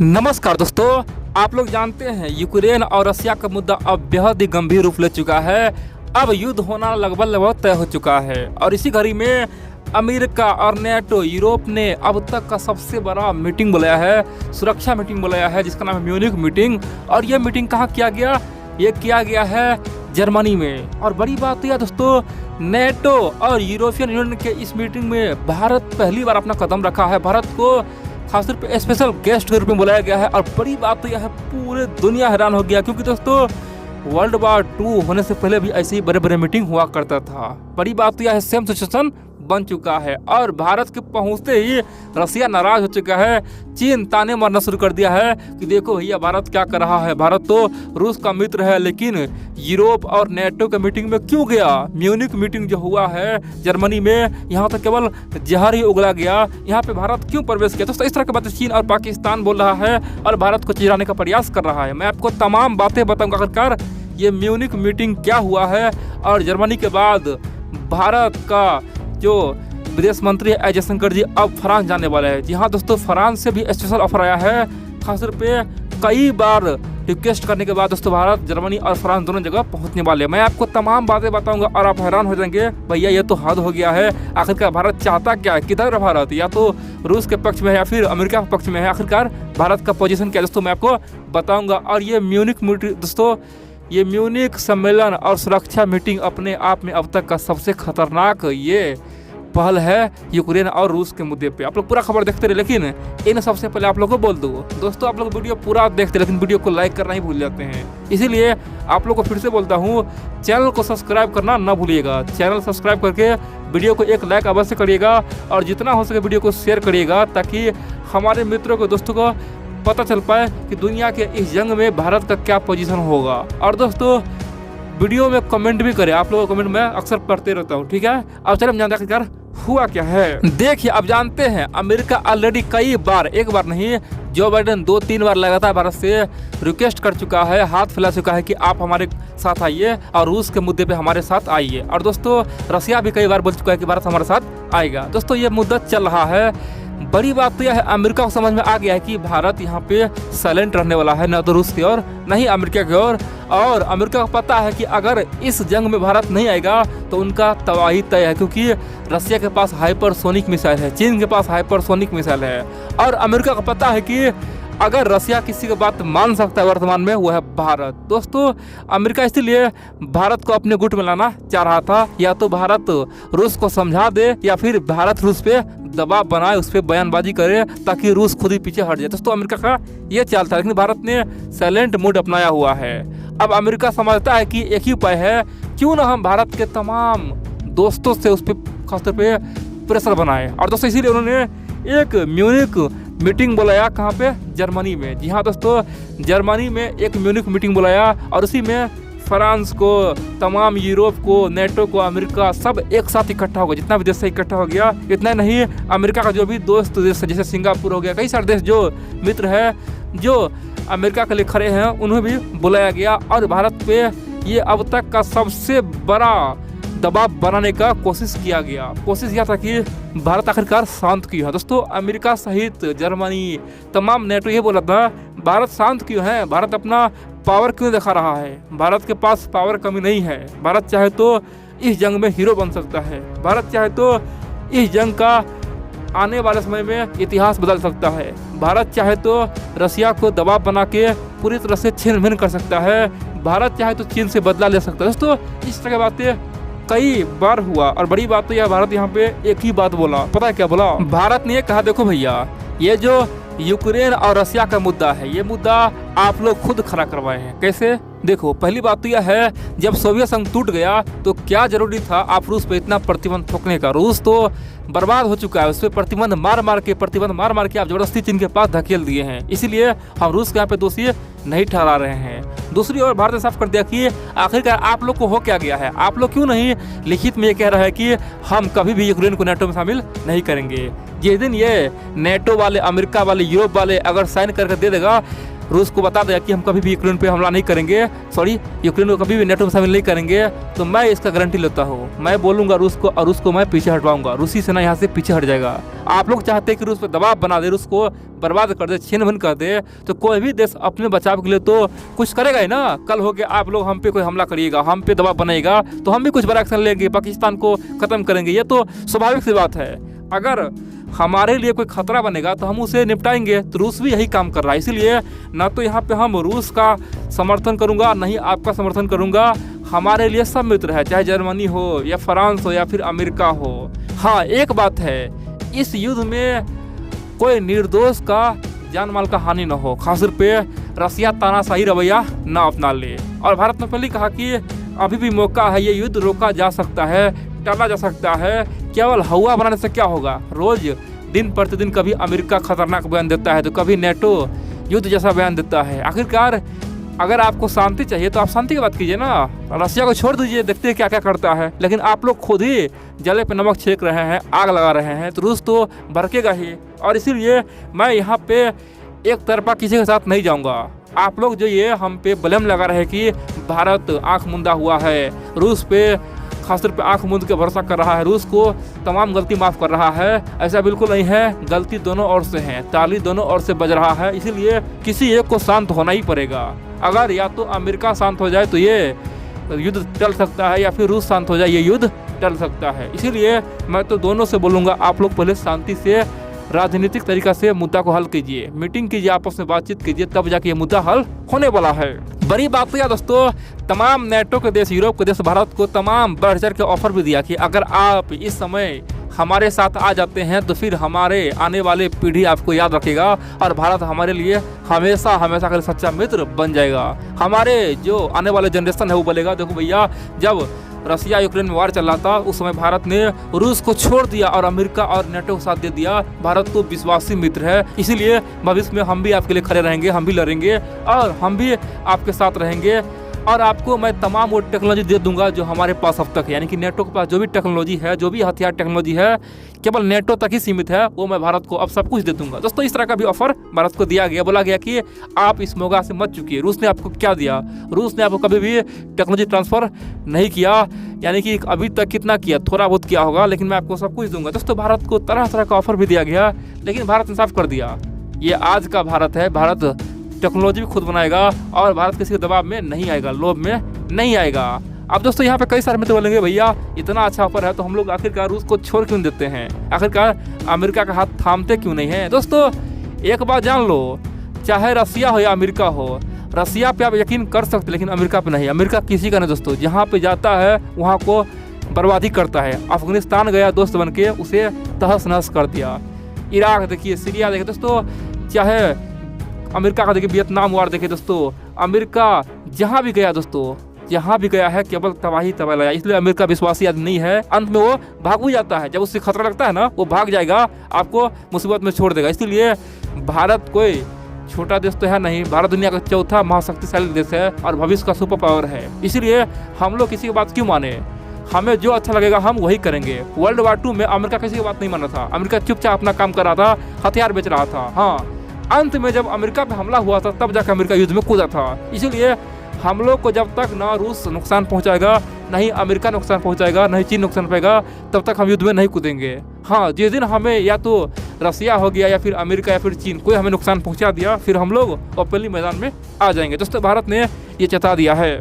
नमस्कार दोस्तों, आप लोग जानते हैं यूक्रेन और रशिया का मुद्दा अब बेहद ही गंभीर रूप ले चुका है। अब युद्ध होना लगभग तय हो चुका है और इसी घड़ी में अमेरिका और नेटो यूरोप ने अब तक का सबसे बड़ा मीटिंग बुलाया है, सुरक्षा मीटिंग बुलाया है, जिसका नाम है म्यूनिख मीटिंग। और ये मीटिंग कहाँ किया गया? ये किया गया है जर्मनी में। और बड़ी बात यह दोस्तों, नेटो और यूरोपियन यूनियन के इस मीटिंग में भारत पहली बार अपना कदम रखा है। भारत को खासतौर पे स्पेशल गेस्ट के रूप में बुलाया गया है। और बड़ी बात तो यह है, पूरे दुनिया हैरान हो गया, क्योंकि दोस्तों वर्ल्ड वार 2 होने से पहले भी ऐसे ही बड़े बड़े मीटिंग हुआ करता था। बड़ी बात तो यह है, सेम सिचुएशन बन चुका है और भारत के पहुंचते ही रसिया नाराज हो चुका है। चीन ताने मारना शुरू कर दिया है कि देखो भैया भारत क्या कर रहा है, भारत तो रूस का मित्र है, लेकिन यूरोप और नेटो के मीटिंग में क्यों गया? म्यूनिख मीटिंग जो हुआ है जर्मनी में, यहाँ तो केवल जहर ही उगला गया, यहाँ पे भारत क्यों प्रवेश किया? दोस्तों इस तरह की बातें चीन और पाकिस्तान बोल रहा है और भारत को चिढ़ाने का प्रयास कर रहा है। मैं आपको तमाम बातें बताऊंगा आखिरकार ये म्यूनिख मीटिंग क्या हुआ है। और जर्मनी के बाद भारत का जो विदेश मंत्री अजय जयशंकर जी अब फ्रांस जाने वाले हैं। जी हाँ दोस्तों, फ्रांस से भी स्पेशल ऑफर आया है। खासतौर पे कई बार रिक्वेस्ट करने के बाद दोस्तों भारत, जर्मनी और फ्रांस दोनों जगह पहुंचने वाले हैं। मैं आपको तमाम बातें बताऊंगा और आप हैरान हो जाएंगे, भैया ये तो हद हो गया है। आखिरकार भारत चाहता क्या है? किधर है भारत? या तो रूस के पक्ष में है या फिर अमेरिका के पक्ष में है? आखिरकार भारत का पोजीशन क्या है दोस्तों, मैं आपको बताऊँगा। और ये म्यूनिख मीटिंग दोस्तों, ये म्यूनिख सम्मेलन और सुरक्षा मीटिंग अपने आप में अब तक का सबसे खतरनाक ये पहल है यूक्रेन और रूस के मुद्दे पे। आप लोग पूरा खबर देखते रहे, लेकिन इन सबसे पहले आप लोगों को बोल दो दोस्तों, आप लोग वीडियो पूरा देखते लेकिन वीडियो को लाइक करना ही भूल जाते हैं। इसीलिए आप लोग को फिर से बोलता हूँ, चैनल को सब्सक्राइब करना ना भूलिएगा। चैनल सब्सक्राइब करके वीडियो को एक लाइक अवश्य करिएगा और जितना हो सके वीडियो को शेयर करिएगा, ताकि हमारे मित्रों को, दोस्तों को पता चल पाए कि दुनिया के इस जंग में भारत का क्या पोजीशन होगा। और दोस्तों वीडियो में कमेंट भी करें, आप लोगों को कमेंट में अक्सर पढ़ते रहता हूँ, ठीक है। अब चलिए हम जानते हैं हुआ क्या है। देखिए, अब जानते हैं अमेरिका ऑलरेडी कई बार, एक बार नहीं, जो बाइडेन 2-3 बार लगातार भारत से रिक्वेस्ट कर चुका है, हाथ फैला चुका है कि आप हमारे साथ आइए और रूस के मुद्दे पे हमारे साथ आइए। और दोस्तों रसिया भी कई बार बोल चुका है कि भारत हमारे साथ आएगा। दोस्तों ये मुद्दा चल रहा है। बड़ी बात तो यह है, अमेरिका को समझ में आ गया है कि भारत यहाँ पे साइलेंट रहने वाला है, न तो रूस की ओर न ही अमेरिका की ओर। और अमेरिका को पता है कि अगर इस जंग में भारत नहीं आएगा तो उनका तबाही तय है, क्योंकि रसिया के पास हाइपरसोनिक मिसाइल है, चीन के पास हाइपरसोनिक मिसाइल है। और अमेरिका को पता है कि अगर रसिया किसी की बात मान सकता है वर्तमान में, वो है भारत। दोस्तों अमेरिका इसीलिए भारत को अपने गुट में लाना चाह रहा था, या तो भारत रूस को समझा दे या फिर भारत रूस पे दबाव बनाए, उस पर बयानबाजी करे ताकि रूस खुद ही पीछे हट जाए। दोस्तों अमेरिका का ये चाल था, लेकिन भारत ने साइलेंट मूड अपनाया हुआ है। अब अमेरिका समझता है कि एक ही उपाय है, क्यों ना हम भारत के तमाम दोस्तों से उस पर खासतौर पे प्रेशर बनाए। और दोस्तों इसीलिए उन्होंने एक म्यूनिख मीटिंग बुलाया, कहाँ पे? जर्मनी में। जी हाँ दोस्तों, जर्मनी में एक म्यूनिख मीटिंग बुलाया और उसी में फ्रांस को, तमाम यूरोप को, नेटो को, अमेरिका सब एक साथ इकट्ठा हो गया। जितना भी देश से इकट्ठा हो गया, इतना नहीं, अमेरिका का जो भी दोस्त देश जैसे सिंगापुर हो गया, कई सारे देश जो मित्र है, जो अमेरिका के लिए खड़े हैं, उन्हें भी बुलाया गया। और भारत पे ये अब तक का सबसे बड़ा दबाव बनाने का कोशिश किया गया। कोशिश किया था कि भारत आखिरकार शांत क्यों है। दोस्तों अमेरिका सहित जर्मनी, तमाम नेटो ये बोला था, भारत शांत क्यों है, भारत अपना पावर क्यों दिखा रहा है? भारत के पास पावर कमी नहीं है। भारत चाहे तो इस जंग में हीरो बन सकता है। भारत चाहे तो इस जंग का आने वाले समय में इतिहास बदल सकता है। भारत चाहे तो रसिया को दबाव बना के पूरी तरह से छीन भिन कर सकता है। भारत चाहे तो चीन से बदला ले सकता है। दोस्तों इस तरह की बातें कई बार हुआ। और बड़ी बात तो यह, भारत यहाँ पे एक ही बात बोला, पता है क्या बोला? भारत ने ये कहा, देखो भैया ये जो यूक्रेन और रसिया का मुद्दा है, ये मुद्दा आप लोग खुद खड़ा करवाए हैं। कैसे? देखो पहली बात तो यह है, जब सोवियत संघ टूट गया तो क्या जरूरी था आप रूस पे इतना प्रतिबंध थोपने का? रूस तो बर्बाद हो चुका है, उस पर प्रतिबंध मार मार के आप जबरदस्ती चीन के पास धकेल दिए हैं। इसीलिए हम रूस के यहाँ पे दोषी नहीं ठहरा रहे हैं। दूसरी ओर भारत ने साफ कर दिया कि आखिरकार आप लोग को हो क्या गया है, आप लोग क्यों नहीं लिखित में ये कह रहा है कि हम कभी भी यूक्रेन को नेटो में शामिल नहीं करेंगे। जिस दिन ये नेटो वाले, अमेरिका वाले, यूरोप वाले अगर साइन करके दे देगा, रूस को बता दिया कि हम कभी भी यूक्रेन पे हमला नहीं करेंगे, सॉरी यूक्रेन को कभी भी नेटो में शामिल नहीं करेंगे, तो मैं इसका गारंटी लेता हूँ। मैं बोलूँगा रूस को और रूस को मैं पीछे हटवाऊंगा, रूसी सेना यहाँ से पीछे हट जाएगा। आप लोग चाहते हैं कि रूस पर दबाव बना दे, रूस को बर्बाद कर दे, छीन भन कर दे, तो कोई भी देश अपने बचाव के लिए तो कुछ करेगा ही ना। कल हो के आप लोग हम पे कोई हमला करिएगा, हम पे दबाव बनाएगा, तो हम भी कुछ बड़ा एक्शन लेंगे, पाकिस्तान को खत्म करेंगे। ये तो स्वाभाविक सी बात है। अगर हमारे लिए कोई खतरा बनेगा तो हम उसे निपटाएंगे। तो रूस भी यही काम कर रहा है, इसीलिए ना तो यहाँ पे हम रूस का समर्थन करूँगा, ना ही आपका समर्थन करूँगा। हमारे लिए सब मित्र है, चाहे जर्मनी हो या फ्रांस हो या फिर अमेरिका हो। हाँ, एक बात है, इस युद्ध में कोई निर्दोष का जान माल का हानि न हो, खासतौर पे रसिया तानाशाही रवैया ना अपना ले। और भारत ने पहले कहा कि अभी भी मौका है, ये युद्ध रोका जा सकता है, टाला जा सकता है। केवल हवा बनाने से क्या होगा? रोज दिन प्रतिदिन कभी अमेरिका खतरनाक बयान देता है, तो कभी नेटो युद्ध जैसा बयान देता है। आखिरकार अगर आपको शांति चाहिए तो आप शांति की बात कीजिए ना, रसिया को छोड़ दीजिए, देखते हैं क्या क्या करता है। लेकिन आप लोग खुद ही जले पे नमक छेक रहे हैं, आग लगा रहे हैं, तो रूस तो भड़केगा ही। और इसीलिए मैं यहाँ पे एक तरफा किसी के साथ नहीं जाऊँगा। आप लोग जो ये हम पे ब्लेम लगा रहे हैं कि भारत आँख मुंदा हुआ है, रूस पे खासतौर पे आंख मूंद के भरोसा कर रहा है, रूस को तमाम गलती माफ़ कर रहा है, ऐसा बिल्कुल नहीं है। गलती दोनों ओर से है, ताली दोनों ओर से बज रहा है। इसीलिए किसी एक को शांत होना ही पड़ेगा। अगर या तो अमेरिका शांत हो जाए तो ये युद्ध टल सकता है, या फिर रूस शांत हो जाए ये युद्ध टल सकता है। इसीलिए मैं तो दोनों से बोलूँगा, आप लोग पहले शांति से राजनीतिक तरीका से मुद्दा को हल कीजिए, मीटिंग कीजिए, आपस में बातचीत कीजिए, तब जाके ये मुद्दा हल होने वाला है। बड़ी बात है दोस्तों, तमाम नेटो के देश, यूरोप के देश भारत को तमाम बढ़ चढ़ के ऑफर भी दिया कि अगर आप इस समय हमारे साथ आ जाते हैं तो फिर हमारे आने वाले पीढ़ी आपको याद रखेगा और भारत हमारे लिए हमेशा हमेशा का सच्चा मित्र बन जाएगा। हमारे जो आने वाले जनरेशन है वो बोलेगा, देखो भैया, जब रसिया यूक्रेन में वार चल रहा था उस समय भारत ने रूस को छोड़ दिया और अमेरिका और नेटो को साथ दे दिया। भारत तो विश्वासी मित्र है, इसीलिए भविष्य में हम भी आपके लिए खड़े रहेंगे, हम भी लड़ेंगे और हम भी आपके साथ रहेंगे। और आपको मैं तमाम वो टेक्नोलॉजी दे दूंगा जो हमारे पास अब तक है, यानी कि नेटो के पास जो भी टेक्नोलॉजी है, जो भी हथियार टेक्नोलॉजी है, केवल नेटो तक ही सीमित है, वो मैं भारत को अब सब कुछ दे दूंगा। दोस्तों, इस तरह का भी ऑफर भारत को दिया गया। बोला गया कि आप इस मौका से मत चुकिए। रूस ने आपको क्या दिया? रूस ने आपको कभी भी टेक्नोलॉजी ट्रांसफर नहीं किया, यानी कि अभी तक कितना किया, थोड़ा बहुत किया होगा, लेकिन मैं आपको सब कुछ दूंगा। दोस्तों, भारत को तरह तरह का ऑफर भी दिया गया, लेकिन भारत ने साफ कर दिया, ये आज का भारत है, भारत टेक्नोलॉजी भी खुद बनाएगा और भारत किसी के दबाव में नहीं आएगा, लोभ में नहीं आएगा। अब दोस्तों, यहाँ पे कई सारे मित्र बोलेंगे, भैया इतना अच्छा ऑफर है तो हम लोग आखिरकार रूस को छोड़ क्यों देते हैं, आखिरकार अमेरिका का हाथ थामते क्यों नहीं है? दोस्तों, एक बात जान लो, चाहे रसिया हो या अमेरिका हो, रसिया पे आप यकीन कर सकते, लेकिन अमेरिका पे नहीं। अमेरिका किसी का नहीं दोस्तों, जहाँ पे जाता है वहाँ को बर्बादी करता है। अफगानिस्तान गया दोस्त बन के, उसे तहस नहस कर दिया। इराक देखिए, सीरिया देखिए दोस्तों, चाहे अमेरिका का देखिए वियतनाम वार देखिए दोस्तों, अमेरिका जहाँ भी गया दोस्तों, जहाँ भी गया है केवल तबाही लाया। इसलिए अमेरिका विश्वासी आदमी नहीं है, अंत में वो भाग भी जाता है। जब उससे खतरा लगता है ना, वो भाग जाएगा, आपको मुसीबत में छोड़ देगा। इसलिए भारत कोई छोटा देश तो है नहीं, भारत दुनिया का चौथा महाशक्तिशाली देश है और भविष्य का सुपर पावर है। इसीलिए हम लोग किसी की बात क्यों माने? हमें जो अच्छा लगेगा हम वही करेंगे। वर्ल्ड वार 2 में अमेरिका किसी की बात नहीं मान रहा था, अमेरिका चुपचाप अपना काम कर रहा था, हथियार बेच रहा था। हाँ, अंत में जब अमेरिका पे हमला हुआ था तब जाकर अमेरिका युद्ध में कूदा था। इसीलिए हम लोग को जब तक ना रूस नुकसान पहुंचाएगा, नहीं अमेरिका नुकसान पहुंचाएगा, नहीं चीन नुकसान पाएगा, तब तक हम युद्ध में नहीं कूदेंगे। हाँ, जिस दिन हमें या तो रसिया हो गया या फिर अमेरिका या फिर चीन कोई हमें नुकसान पहुंचा दिया, फिर हम लोग ओपनली मैदान में आ जाएंगे। दोस्तों, भारत ने ये चेता दिया है।